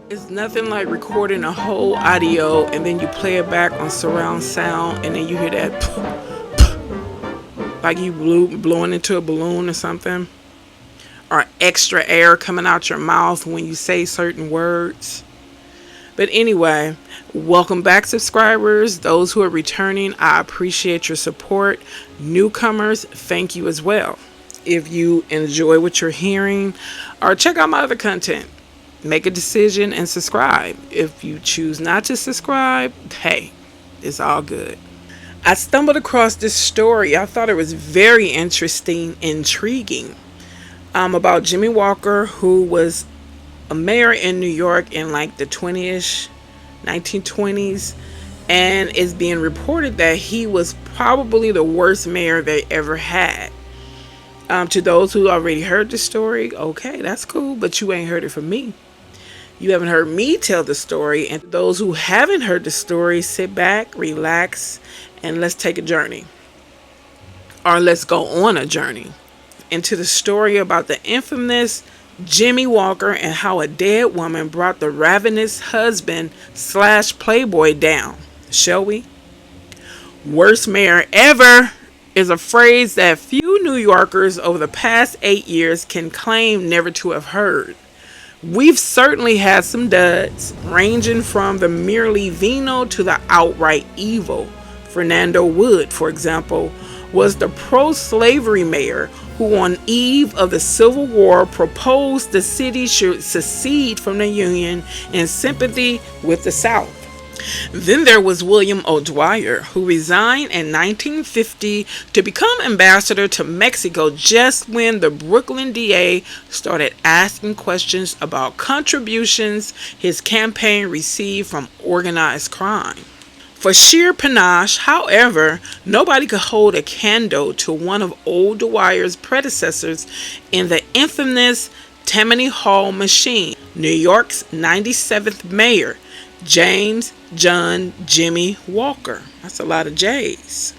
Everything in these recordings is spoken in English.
It's nothing like recording a whole audio and then you play it back on surround sound and then you hear that like you blowing into a balloon or something, or extra air coming out your mouth when you say certain words. But anyway, welcome back, subscribers. Those who are returning, I appreciate your support. Newcomers, thank you as well. If you enjoy what you're hearing, or check out my other content, make a decision and subscribe. If you choose not to subscribe, hey, it's all good. I stumbled across this story. I thought it was very interesting, intriguing, about Jimmy Walker, who was a mayor in New York in like the 1920s, and it's being reported that he was probably the worst mayor they ever had. To those who already heard the story, okay, that's cool, but you ain't heard it from me. You haven't heard me tell the story, and those who haven't heard the story, sit back, relax, and let's take a journey. Or let's go on a journey into the story about the infamous Jimmy Walker and how a dead woman brought the ravenous husband / playboy down. Shall we? Worst mayor ever is a phrase that few New Yorkers over the past 8 years can claim never to have heard. We've certainly had some duds, ranging from the merely venal to the outright evil. Fernando Wood, for example, was the pro-slavery mayor who on eve of the Civil War proposed the city should secede from the Union in sympathy with the South. Then there was William O'Dwyer, who resigned in 1950 to become ambassador to Mexico just when the Brooklyn DA started asking questions about contributions his campaign received from organized crime. For sheer panache, however, nobody could hold a candle to one of O'Dwyer's predecessors in the infamous Tammany Hall machine, New York's 97th mayor, James John Jimmy Walker. That's a lot of J's.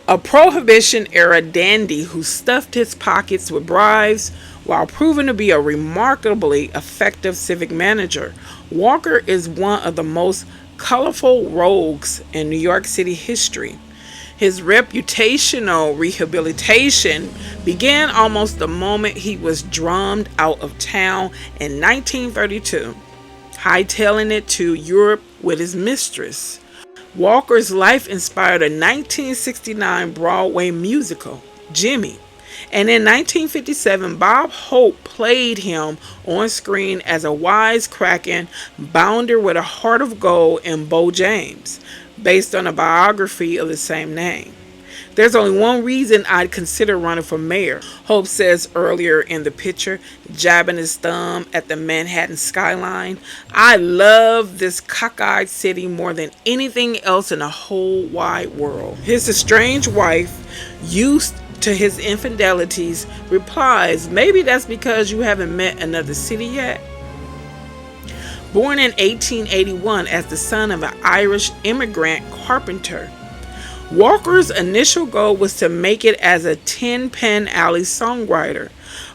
A Prohibition-era dandy who stuffed his pockets with bribes while proving to be a remarkably effective civic manager. Walker is one of the most colorful rogues in New York City history. His reputational rehabilitation began almost the moment he was drummed out of town in 1932. Hightailing it to Europe with his mistress. Walker's life inspired a 1969 Broadway musical, Jimmy, and in 1957 Bob Hope played him on screen as a wisecracking bounder with a heart of gold in Bo James, based on a biography of the same name. There's only one reason I'd consider running for mayor, Hope says earlier in the picture, jabbing his thumb at the Manhattan skyline. I love this cockeyed city more than anything else in the whole wide world. His estranged wife, used to his infidelities, replies, maybe that's because you haven't met another city yet. Born in 1881 as the son of an Irish immigrant carpenter, Walker's initial goal was to make it as a Tin Pan Alley songwriter,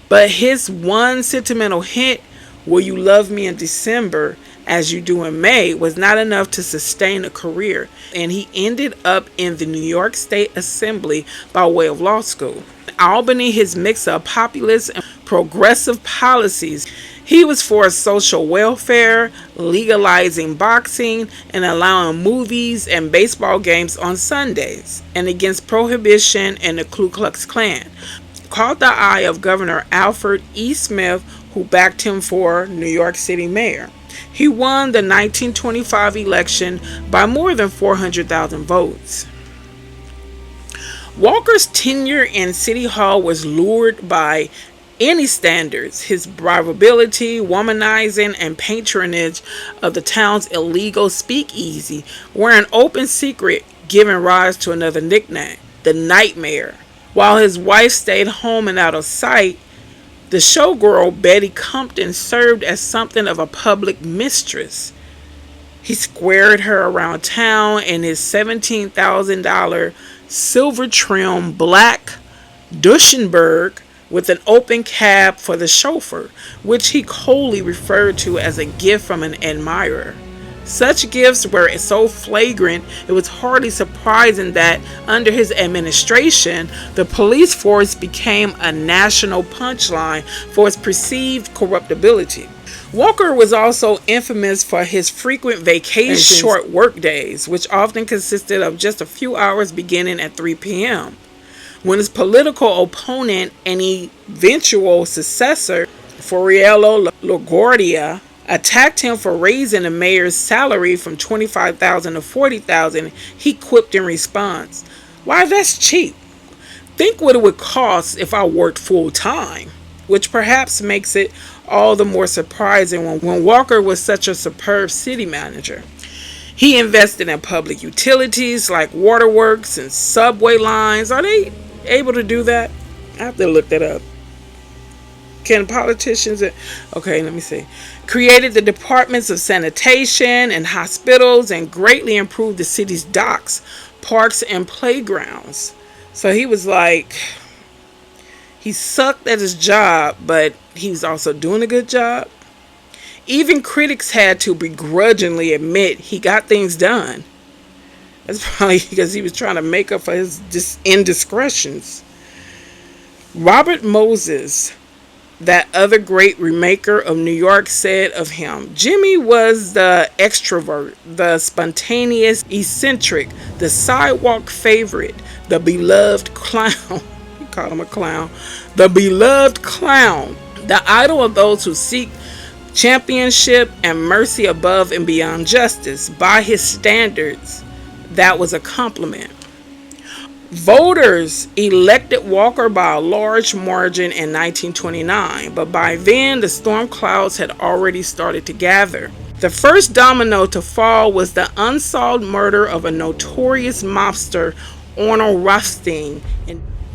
but his one sentimental hit, Will You Love Me in December as You Do in May, was not enough to sustain a career, and he ended up in the New York State Assembly by way of law school. In Albany, his mix of populist and progressive policies. He was for social welfare, legalizing boxing, and allowing movies and baseball games on Sundays, and against prohibition and the Ku Klux Klan. Caught the eye of Governor Alfred E. Smith, who backed him for New York City mayor. He won the 1925 election by more than 400,000 votes. Walker's tenure in City Hall was lured by any standards. His bribability, womanizing, and patronage of the town's illegal speakeasy were an open secret, giving rise to another nickname, the Nightmare. While his wife stayed home and out of sight, the showgirl Betty Compton served as something of a public mistress. He squared her around town in his $17,000 silver trim black Duesenberg with an open cab for the chauffeur, which he coldly referred to as a gift from an admirer. Such gifts were so flagrant, it was hardly surprising that under his administration, the police force became a national punchline for its perceived corruptibility. Walker was also infamous for his frequent vacations, short work days, which often consisted of just a few hours beginning at 3 p.m. When his political opponent and eventual successor, Fiorello LaGuardia, attacked him for raising the mayor's salary from $25,000 to $40,000, he quipped in response, "Why, that's cheap. Think what it would cost if I worked full time," which perhaps makes it all the more surprising when Walker was such a superb city manager. He invested in public utilities like waterworks and subway lines. Are they able to do that? I have to look that up. Can politicians... Okay, let me see. Created the departments of sanitation and hospitals and greatly improved the city's docks, parks, and playgrounds. So he was like... He sucked at his job, but he was also doing a good job. Even critics had to begrudgingly admit he got things done. That's probably because he was trying to make up for his indiscretions. Robert Moses, that other great remaker of New York, said of him, "Jimmy was the extrovert, the spontaneous eccentric, the sidewalk favorite, the beloved clown." He called him a clown. "The beloved clown, the idol of those who seek championship and mercy above and beyond justice. By his standards, that was a compliment." Voters elected Walker by a large margin in 1929, but by then the storm clouds had already started to gather. The first domino to fall was the unsolved murder of a notorious mobster, Arnold Rothstein,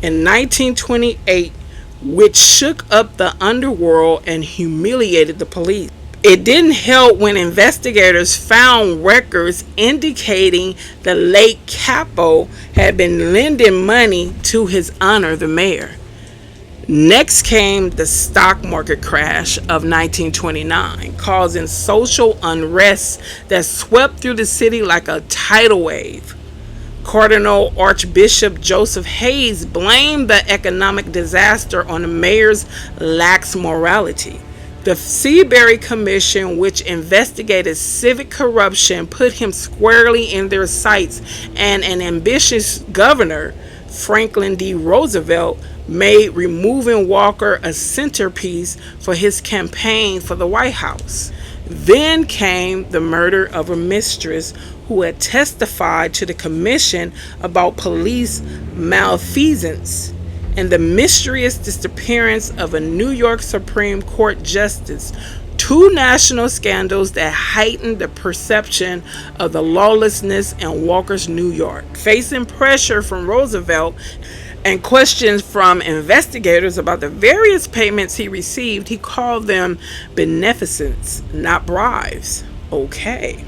in 1928, which shook up the underworld and humiliated the police. It didn't help when investigators found records indicating the late Capo had been lending money to his honor, the mayor. Next came the stock market crash of 1929, causing social unrest that swept through the city like a tidal wave. Cardinal Archbishop Joseph Hayes blamed the economic disaster on the mayor's lax morality. The Seabury Commission, which investigated civic corruption, put him squarely in their sights, and an ambitious governor, Franklin D. Roosevelt, made removing Walker a centerpiece for his campaign for the White House. Then came the murder of a mistress who had testified to the commission about police malfeasance, and the mysterious disappearance of a New York Supreme Court justice, two national scandals that heightened the perception of the lawlessness in Walker's New York. Facing pressure from Roosevelt and questions from investigators about the various payments he received, he called them beneficence, not bribes. Okay.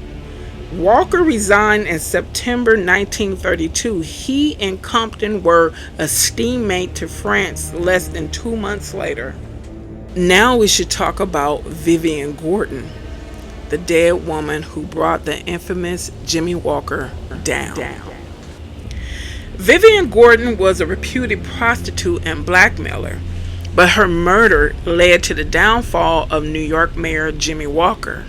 Walker resigned in September 1932. He and Compton were a steammate to France less than 2 months later. Now we should talk about Vivian Gordon, the dead woman who brought the infamous Jimmy Walker down. Vivian Gordon was a reputed prostitute and blackmailer, but her murder led to the downfall of New York Mayor Jimmy Walker.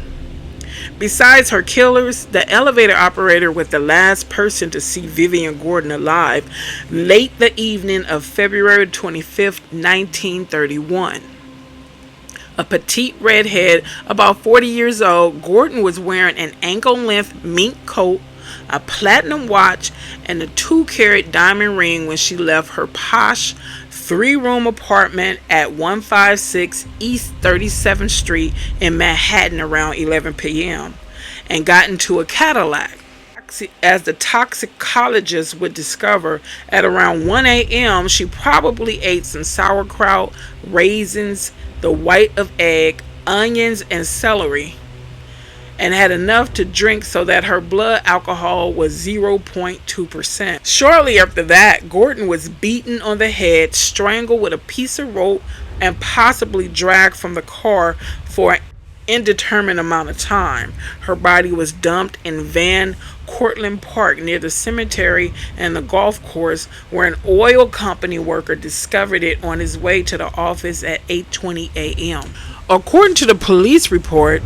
Besides her killers, the elevator operator was the last person to see Vivian Gordon alive late the evening of February 25, 1931. A petite redhead, about 40 years old, Gordon was wearing an ankle-length mink coat, a platinum watch, and a 2-carat diamond ring when she left her posh 3-room apartment at 156 East 37th Street in Manhattan around 11 p.m. and got into a Cadillac. As the toxicologist would discover, at around 1 a.m., she probably ate some sauerkraut, raisins, the white of egg, onions, and celery, and had enough to drink so that her blood alcohol was 0.2%. Shortly after that, Gordon was beaten on the head, strangled with a piece of rope, and possibly dragged from the car for an indeterminate amount of time. Her body was dumped in Van Cortlandt Park near the cemetery and the golf course, where an oil company worker discovered it on his way to the office at 8:20 a.m. According to the police report,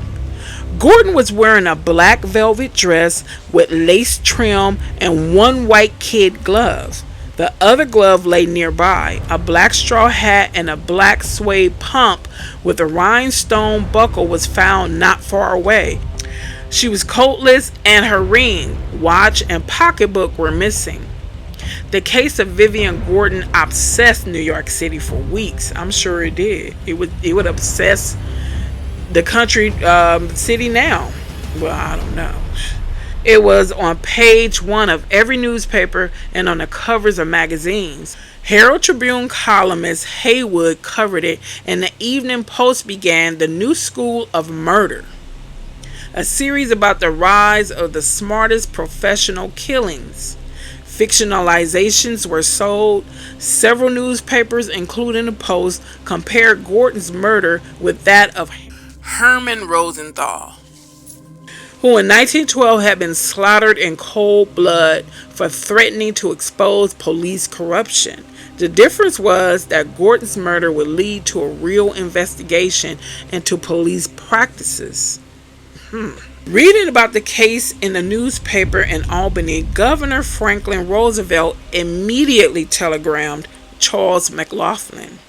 Gordon was wearing a black velvet dress with lace trim and one white kid glove. The other glove lay nearby. A black straw hat and a black suede pump with a rhinestone buckle was found not far away. She was coatless, and her ring, watch, and pocketbook were missing. The case of Vivian Gordon obsessed New York City for weeks. I'm sure it did. It would obsess the country, city now. Well, I don't know. It was on page 1 of every newspaper and on the covers of magazines. Herald Tribune columnist Haywood covered it, and the Evening Post began the new school of murder, a series about the rise of the smartest professional killings. Fictionalizations were sold. Several newspapers, including the Post, compared Gordon's murder with that of Herman Rosenthal, who in 1912 had been slaughtered in cold blood for threatening to expose police corruption. The difference was that Gordon's murder would lead to a real investigation into police practices. Reading about the case in the newspaper in Albany, Governor Franklin Roosevelt immediately telegrammed Charles McLaughlin,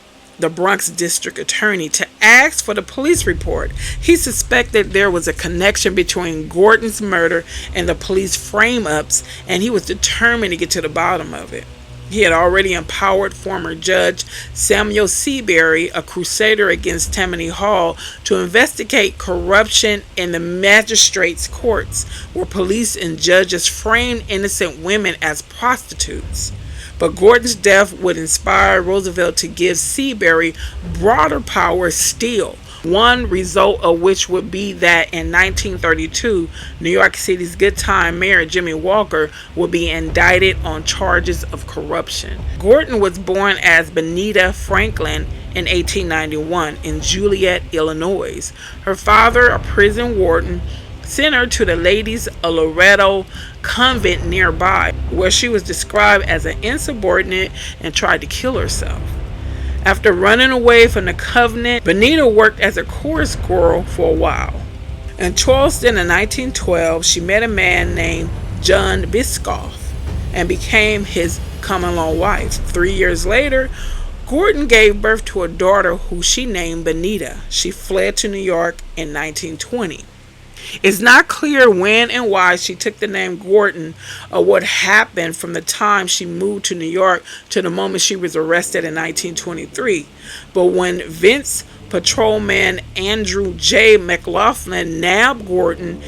the Bronx district attorney, to ask for the police report. He suspected there was a connection between Gordon's murder and the police frame-ups, and he was determined to get to the bottom of it. He had already empowered former Judge Samuel Seabury, a crusader against Tammany Hall, to investigate corruption in the magistrates' courts, where police and judges framed innocent women as prostitutes. But Gordon's death would inspire Roosevelt to give Seabury broader powers still, one result of which would be that in 1932, New York City's good-time mayor Jimmy Walker would be indicted on charges of corruption. Gordon was born as Benita Franklin in 1891 in Joliet, Illinois. Her father, a prison warden, sent her to the Ladies of Loretto convent nearby, where she was described as an insubordinate and tried to kill herself. After running away from the convent, Benita worked as a chorus girl for a while. In Charleston in 1912, she met a man named John Biscoff and became his common-law wife. 3 years later, Gordon gave birth to a daughter who she named Benita. She fled to New York in 1920. It's not clear when and why she took the name Gordon, or what happened from the time she moved to New York to the moment she was arrested in 1923. But when Vince Patrolman Andrew J. McLaughlin nabbed Gordon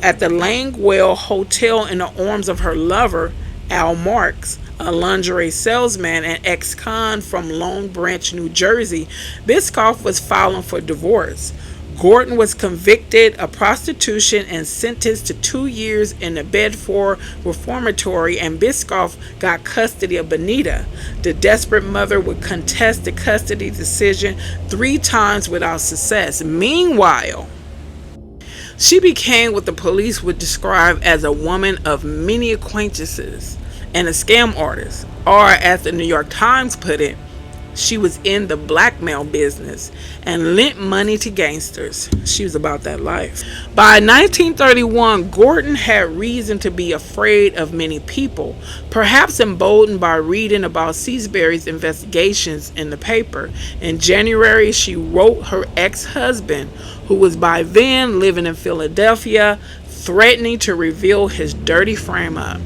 at the Langwell Hotel in the arms of her lover, Al Marks, a lingerie salesman and ex-con from Long Branch, New Jersey, Biscoff was filing for divorce. Gordon was convicted of prostitution and sentenced to 2 years in the Bedford Reformatory, and Biscoff got custody of Benita. The desperate mother would contest the custody decision 3 times without success. Meanwhile, she became what the police would describe as a woman of many acquaintances and a scam artist, or as the New York Times put it, she was in the blackmail business and lent money to gangsters. She was about that life. By 1931, Gordon had reason to be afraid of many people, perhaps emboldened by reading about Seabury's investigations in the paper. In January, she wrote her ex-husband, who was by then living in Philadelphia, threatening to reveal his dirty frame up.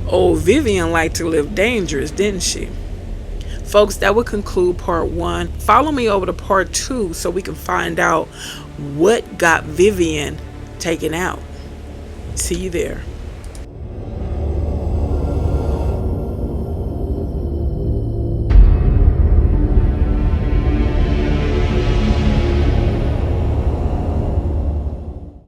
Oh, Vivian liked to live dangerous, didn't she? Folks, that would conclude part 1. Follow me over to part 2 so we can find out what got Vivian taken out. See you there.